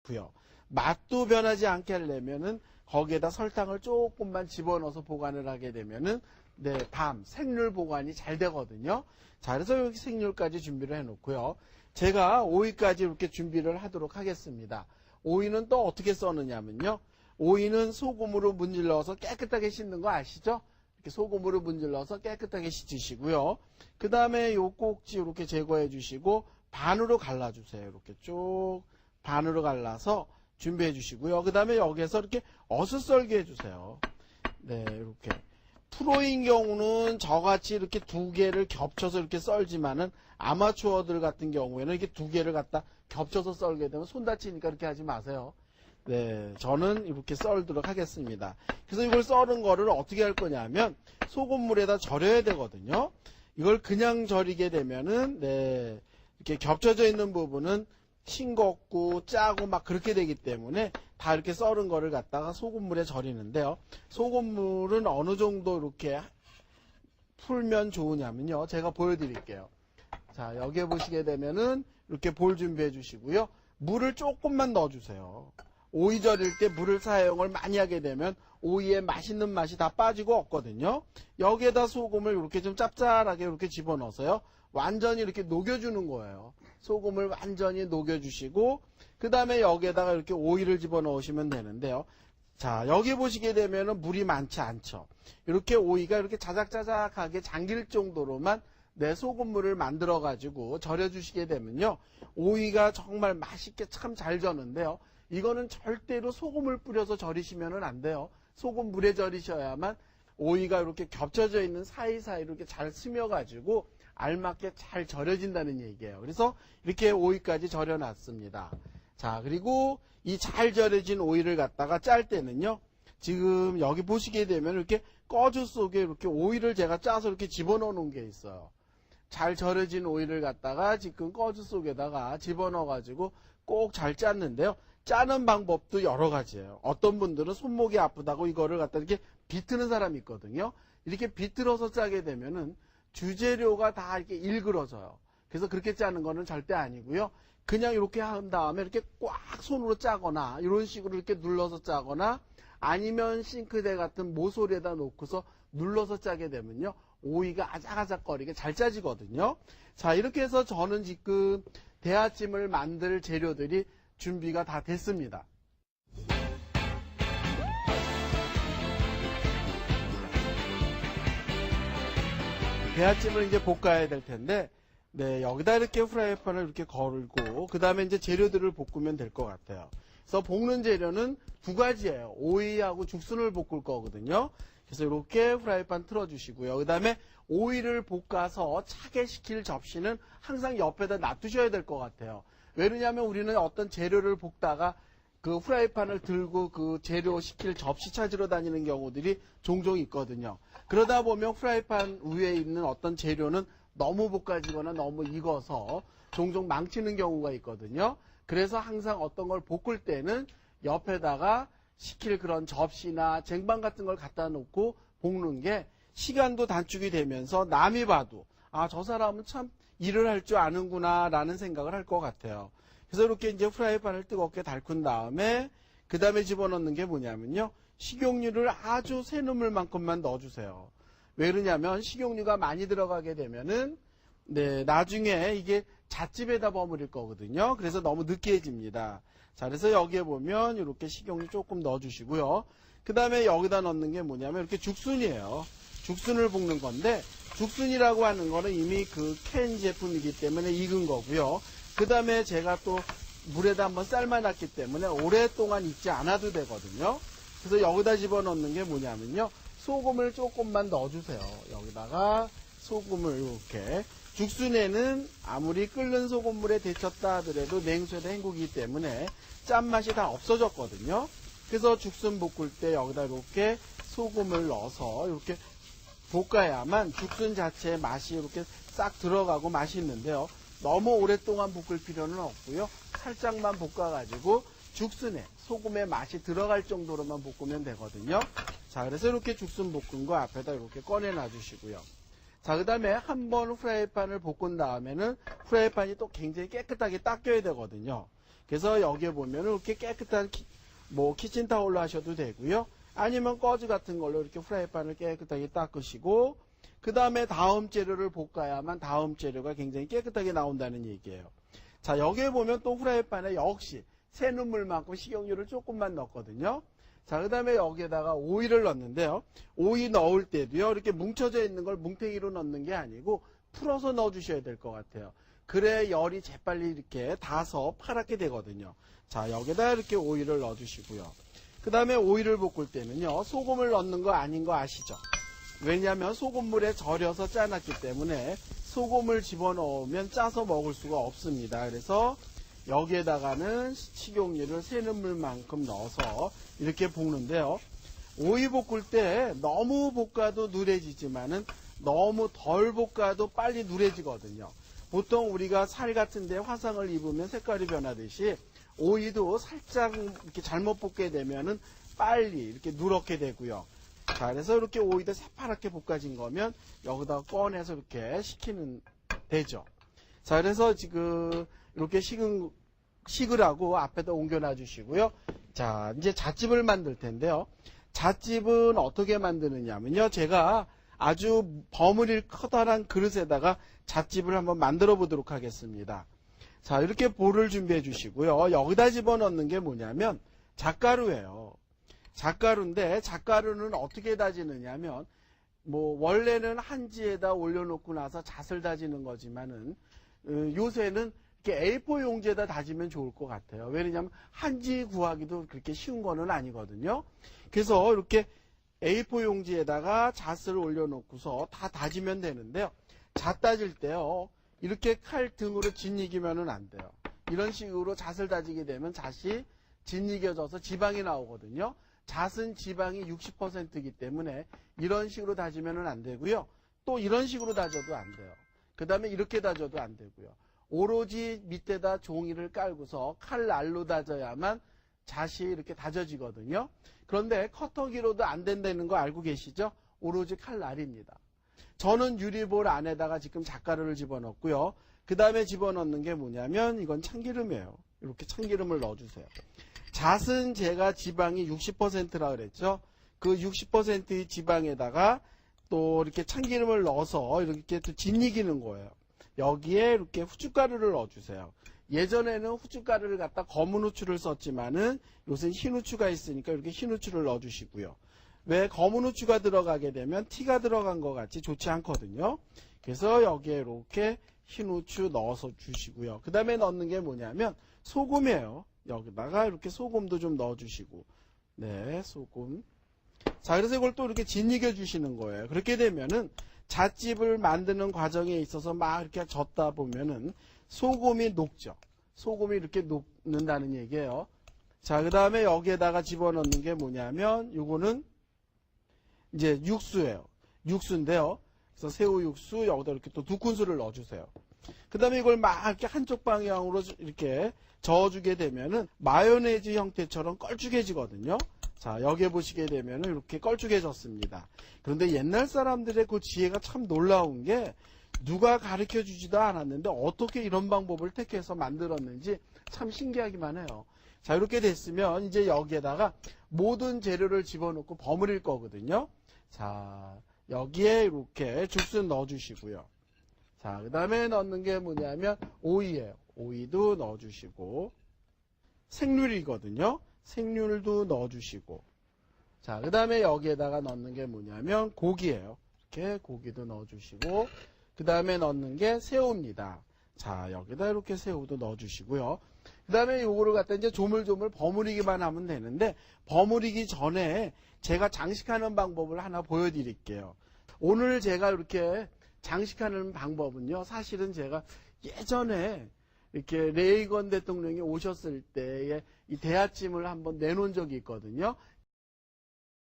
좋고요. 맛도 변하지 않게 하려면은 거기에다 설탕을 조금만 집어넣어서 보관을 하게 되면은 네, 생률 보관이 잘 되거든요. 자, 그래서 여기 생률까지 준비를 해 놓고요. 제가 오이까지 이렇게 준비를 하도록 하겠습니다. 오이는 또 어떻게 써느냐면요. 오이는 소금으로 문질러서 깨끗하게 씻는 거 아시죠? 이렇게 소금으로 문질러서 깨끗하게 씻으시고요. 그 다음에 요 꼭지 이렇게 제거해 주시고 반으로 갈라주세요. 이렇게 쭉 반으로 갈라서 준비해 주시고요. 그 다음에 여기에서 이렇게 어슷썰기 해주세요. 네, 이렇게. 프로인 경우는 저같이 이렇게 두 개를 겹쳐서 이렇게 썰지만은 아마추어들 같은 경우에는 이렇게 두 개를 갖다 겹쳐서 썰게 되면 손 다치니까 그렇게 하지 마세요. 네, 저는 이렇게 썰도록 하겠습니다. 그래서 이걸 썰은 거를 어떻게 할 거냐면 소금물에다 절여야 되거든요. 이걸 그냥 절이게 되면은 네, 이렇게 겹쳐져 있는 부분은 싱겁고 짜고 막 그렇게 되기 때문에 다 이렇게 썰은 거를 갖다가 소금물에 절이는데요. 소금물은 어느 정도 이렇게 풀면 좋으냐면요. 제가 보여드릴게요. 자, 여기에 보시게 되면은 이렇게 볼 준비해 주시고요. 물을 조금만 넣어주세요. 오이 절일 때 물을 사용을 많이 하게 되면 오이의 맛있는 맛이 다 빠지고 없거든요. 여기에다 소금을 이렇게 좀 짭짤하게 이렇게 집어넣어서요. 완전히 이렇게 녹여주는 거예요. 소금을 완전히 녹여주시고 그 다음에 여기에다가 이렇게 오이를 집어넣으시면 되는데요. 자, 여기 보시게 되면은 물이 많지 않죠. 이렇게 오이가 이렇게 자작자작하게 잠길 정도로만 내 소금물을 만들어 가지고 절여주시게 되면요. 오이가 정말 맛있게 참 잘 져는데요. 이거는 절대로 소금을 뿌려서 절이시면 안 돼요. 소금물에 절이셔야만 오이가 이렇게 겹쳐져 있는 사이사이로 이렇게 잘 스며가지고 알맞게 잘 절여진다는 얘기예요. 그래서 이렇게 오이까지 절여놨습니다. 자, 그리고 이 잘 절여진 오이를 갖다가 짤 때는요. 지금 여기 보시게 되면 이렇게 꺼주 속에 이렇게 오이를 제가 짜서 이렇게 집어넣어 놓은 게 있어요. 잘 절여진 오이를 갖다가 지금 꺼주 속에다가 집어넣어 가지고 꼭 잘 짰는데요. 짜는 방법도 여러 가지예요. 어떤 분들은 손목이 아프다고 이거를 갖다 이렇게 비트는 사람이 있거든요. 이렇게 비틀어서 짜게 되면은 주재료가 다 이렇게 일그러져요. 그래서 그렇게 짜는 거는 절대 아니고요. 그냥 이렇게 한 다음에 이렇게 꽉 손으로 짜거나 이런 식으로 이렇게 눌러서 짜거나 아니면 싱크대 같은 모서리에다 놓고서 눌러서 짜게 되면요. 오이가 아작아작거리게 잘 짜지거든요. 자, 이렇게 해서 저는 지금 대하찜을 만들 재료들이 준비가 다 됐습니다. 대하찜을 이제 볶아야 될 텐데, 네, 여기다 이렇게 프라이팬을 이렇게 걸고, 그 다음에 이제 재료들을 볶으면 될 것 같아요. 그래서 볶는 재료는 두 가지예요. 오이하고 죽순을 볶을 거거든요. 그래서 이렇게 프라이팬 틀어주시고요. 그 다음에 오이를 볶아서 차게 식힐 접시는 항상 옆에다 놔두셔야 될 것 같아요. 왜냐하면 우리는 어떤 재료를 볶다가 그 프라이팬을 들고 그 재료 식힐 접시 찾으러 다니는 경우들이 종종 있거든요. 그러다 보면 프라이팬 위에 있는 어떤 재료는 너무 볶아지거나 너무 익어서 종종 망치는 경우가 있거든요. 그래서 항상 어떤 걸 볶을 때는 옆에다가 식힐 그런 접시나 쟁반 같은 걸 갖다 놓고 볶는 게 시간도 단축이 되면서 남이 봐도 아, 저 사람은 참 일을 할 줄 아는구나 라는 생각을 할 것 같아요. 그래서 이렇게 이제 프라이팬을 뜨겁게 달군 다음에 그 다음에 집어넣는 게 뭐냐면요. 식용유를 아주 새 놈을만큼만 넣어주세요. 왜 그러냐면 식용유가 많이 들어가게 되면은 네, 나중에 이게 잣집에다 버무릴 거거든요. 그래서 너무 느끼해집니다. 자, 그래서 여기에 보면 이렇게 식용유 조금 넣어주시고요. 그 다음에 여기다 넣는 게 뭐냐면 이렇게 죽순이에요. 죽순을 볶는 건데 죽순이라고 하는 거는 이미 그 캔 제품이기 때문에 익은 거고요. 그 다음에 제가 또 물에다 한번 삶아놨기 때문에 오랫동안 익지 않아도 되거든요. 그래서 여기다 집어넣는 게 뭐냐면요. 소금을 조금만 넣어주세요. 여기다가 소금을 이렇게. 죽순에는 아무리 끓는 소금물에 데쳤다 하더라도 냉수에다 헹구기 때문에 짠맛이 다 없어졌거든요. 그래서 죽순 볶을 때 여기다 이렇게 소금을 넣어서 이렇게 볶아야만 죽순 자체의 맛이 이렇게 싹 들어가고 맛있는데요. 너무 오랫동안 볶을 필요는 없고요. 살짝만 볶아가지고 죽순에 소금의 맛이 들어갈 정도로만 볶으면 되거든요. 자, 그래서 이렇게 죽순 볶은 거 앞에다 이렇게 꺼내 놔주시고요. 자, 그 다음에 한번 프라이팬을 볶은 다음에는 프라이팬이 또 굉장히 깨끗하게 닦여야 되거든요. 그래서 여기에 보면 이렇게 깨끗한 키친타올로 하셔도 되고요. 아니면 꺼즈 같은 걸로 이렇게 프라이팬을 깨끗하게 닦으시고, 그 다음에 다음 재료를 볶아야만 다음 재료가 굉장히 깨끗하게 나온다는 얘기예요. 자, 여기에 보면 또 프라이팬에 역시 새눈물만큼 식용유를 조금만 넣었거든요. 자, 그 다음에 여기에다가 오이를 넣는데요. 오이 넣을 때도요, 이렇게 뭉쳐져 있는 걸 뭉탱이로 넣는 게 아니고 풀어서 넣어주셔야 될 것 같아요. 그래 열이 재빨리 이렇게 닿아서 파랗게 되거든요. 자, 여기다 이렇게 오이를 넣어주시고요. 그 다음에 오이를 볶을 때는요, 소금을 넣는 거 아닌 거 아시죠? 왜냐하면 소금물에 절여서 짜놨기 때문에 소금을 집어넣으면 짜서 먹을 수가 없습니다. 그래서 여기에다가는 식용유를 새눈물만큼 넣어서 이렇게 볶는데요. 오이 볶을 때 너무 볶아도 누래지지만은 너무 덜 볶아도 빨리 누래지거든요. 보통 우리가 살 같은데 화상을 입으면 색깔이 변하듯이 오이도 살짝 이렇게 잘못 볶게 되면은 빨리 이렇게 누렇게 되고요. 자, 그래서 이렇게 오이도 새파랗게 볶아진 거면 여기다 꺼내서 이렇게 식히면 되죠. 자, 그래서 지금 이렇게 식으라고 앞에다 옮겨놔 주시고요. 자, 이제 잣집을 만들 텐데요. 잣집은 어떻게 만드느냐면요. 제가 아주 버무릴 커다란 그릇에다가 잣집을 한번 만들어 보도록 하겠습니다. 자, 이렇게 볼을 준비해 주시고요. 여기다 집어넣는 게 뭐냐면 잣가루예요. 잣가루인데 잣가루는 어떻게 다지느냐면 원래는 한지에다 올려놓고 나서 잣을 다지는 거지만은 요새는 이렇게 A4 용지에다 다지면 좋을 것 같아요. 왜냐하면 한지 구하기도 그렇게 쉬운 거는 아니거든요. 그래서 이렇게 A4 용지에다가 잣을 올려놓고서 다 다지면 되는데요. 잣 다질 때요, 이렇게 칼 등으로 짓이기면은 안 돼요. 이런 식으로 잣을 다지게 되면 잣이 짓이겨져서 지방이 나오거든요. 잣은 지방이 60%이기 때문에 이런 식으로 다지면은 안 되고요. 또 이런 식으로 다져도 안 돼요. 그 다음에 이렇게 다져도 안 되고요. 오로지 밑에다 종이를 깔고서 칼날로 다져야만 잣이 이렇게 다져지거든요. 그런데 커터기로도 안 된다는 거 알고 계시죠? 오로지 칼날입니다. 저는 유리볼 안에다가 지금 잣가루를 집어넣고요. 그 다음에 집어넣는 게 뭐냐면 이건 참기름이에요. 이렇게 참기름을 넣어주세요. 잣은 제가 지방이 60%라 그랬죠. 그 60%의 지방에다가 또 이렇게 참기름을 넣어서 이렇게 또 짓이기는 거예요. 여기에 이렇게 후춧가루를 넣어주세요. 예전에는 후춧가루를 갖다 검은 후추를 썼지만은 요새 흰 후추가 있으니까 이렇게 흰 후추를 넣어주시고요. 왜 검은 후추가 들어가게 되면 티가 들어간 것 같이 좋지 않거든요. 그래서 여기에 이렇게 흰 후추 넣어서 주시고요. 그 다음에 넣는 게 뭐냐면 소금이에요. 여기다가 이렇게 소금도 좀 넣어주시고, 네, 소금. 자, 그래서 이걸 또 이렇게 짓이겨 주시는 거예요. 그렇게 되면은 잣집을 만드는 과정에 있어서 막 이렇게 젓다 보면은 소금이 녹죠. 소금이 이렇게 녹는다는 얘기예요. 자, 그 다음에 여기에다가 집어넣는 게 뭐냐면 요거는 이제 육수예요. 육수인데요. 그래서 새우 육수 여기다 이렇게 또 2큰술을 넣어주세요. 그 다음에 이걸 막 이렇게 한쪽 방향으로 이렇게 저어주게 되면은 마요네즈 형태처럼 걸쭉해지거든요. 자, 여기에 보시게 되면은 이렇게 걸쭉해졌습니다. 그런데 옛날 사람들의 그 지혜가 참 놀라운 게 누가 가르쳐 주지도 않았는데 어떻게 이런 방법을 택해서 만들었는지 참 신기하기만 해요. 자, 이렇게 됐으면 이제 여기에다가 모든 재료를 집어넣고 버무릴 거거든요. 자, 여기에 이렇게 죽순 넣어주시고요. 자, 그 다음에 넣는 게 뭐냐면 오이예요. 오이도 넣어주시고, 생률이거든요. 생률도 넣어주시고, 자, 그 다음에 여기에다가 넣는 게 뭐냐면 고기예요. 이렇게 고기도 넣어주시고, 그 다음에 넣는 게 새우입니다. 자, 여기다 이렇게 새우도 넣어주시고요. 그 다음에 요거를 갖다 이제 조물조물 버무리기만 하면 되는데, 버무리기 전에 제가 장식하는 방법을 하나 보여드릴게요. 오늘 제가 이렇게 장식하는 방법은요, 사실은 제가 예전에 이렇게 레이건 대통령이 오셨을 때에 이 대야찜을 한번 내놓은 적이 있거든요.